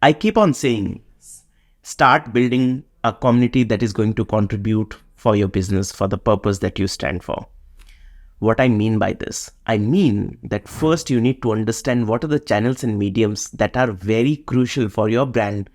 I keep on saying, start building a community that is going to contribute for your business for the purpose that you stand for. What I mean by this, I mean that first you need to understand what are the channels and mediums that are very crucial for your brand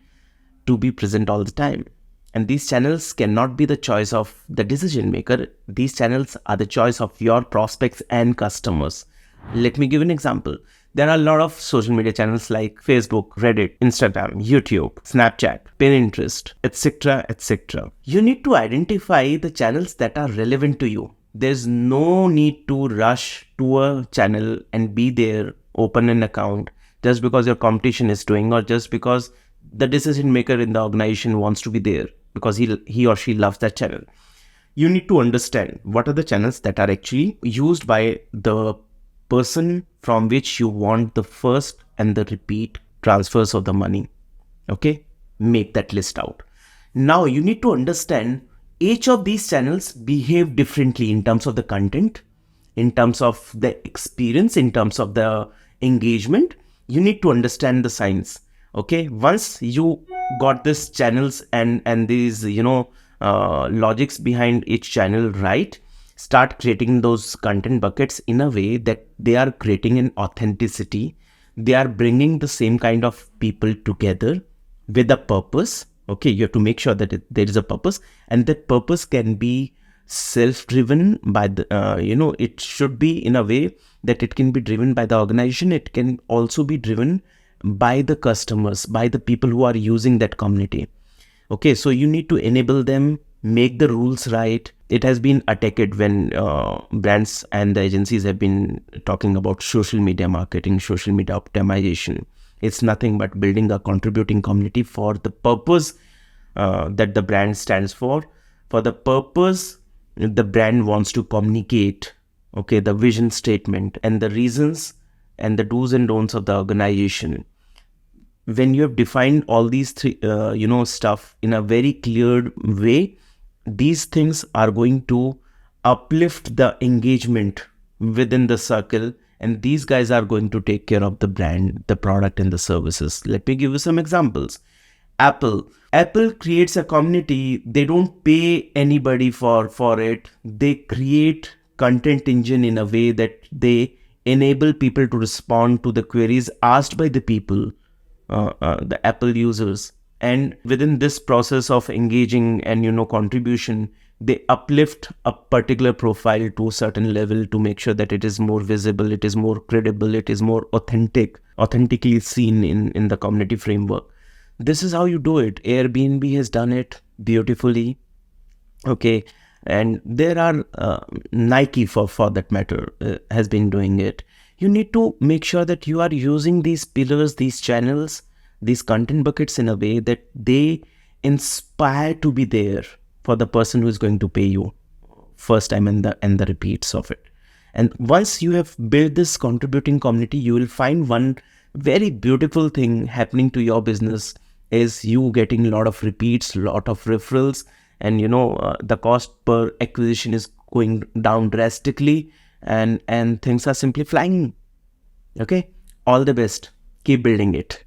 to be present all the time. And these channels cannot be the choice of the decision maker. These channels are the choice of your prospects and customers. Let me give an example. There are a lot of social media channels like Facebook, Reddit, Instagram, YouTube, Snapchat, Pinterest, etc., etc. You need to identify the channels that are relevant to you. There's no need to rush to a channel and be there, open an account just because your competition is doing, or just because the decision maker in the organization wants to be there because he or she loves that channel. You need to understand what are the channels that are actually used by the person from which you want the first and the repeat transfers of the money. Okay, make that list out. Now you need to understand each of these channels behave differently in terms of the content, in terms of the experience, in terms of the engagement. You need to understand the science. Okay, once you got this channels and these logics behind each channel right, start creating those content buckets in a way that they are creating an authenticity. They are bringing the same kind of people together with a purpose. Okay, you have to make sure that there is a purpose, and that purpose can be self-driven by the it should be in a way that it can be driven by the organization. It can also be driven by the customers, by the people who are using that community. Okay, so you need to enable them, make the rules right. It has been attacked when brands and the agencies have been talking about social media marketing, social media optimization. It's nothing but building a contributing community for the purpose that the brand stands for the purpose the brand wants to communicate. Okay, the vision statement and the reasons and the do's and don'ts of the organization. When you have defined all these three stuff in a very clear way, these things are going to uplift the engagement within the circle, and these guys are going to take care of the brand, the product, and the services. Let me give you some examples. Apple creates a community. They don't pay anybody for it. They create content engine in a way that they enable people to respond to the queries asked by the people, the Apple users. And within this process of engaging and contribution, they uplift a particular profile to a certain level to make sure that it is more visible, it is more credible, it is more authentically seen in the community framework. This is how you do it. Airbnb has done it beautifully. Okay, and there are Nike for that matter has been doing it. You need to make sure that you are using these pillars, these channels, these content buckets in a way that they inspire to be there for the person who is going to pay you first time and the repeats of it. And once you have built this contributing community, you will find one very beautiful thing happening to your business is you getting a lot of repeats, lot of referrals, and the cost per acquisition is going down drastically, and things are simply flying. Okay, all the best. Keep building it.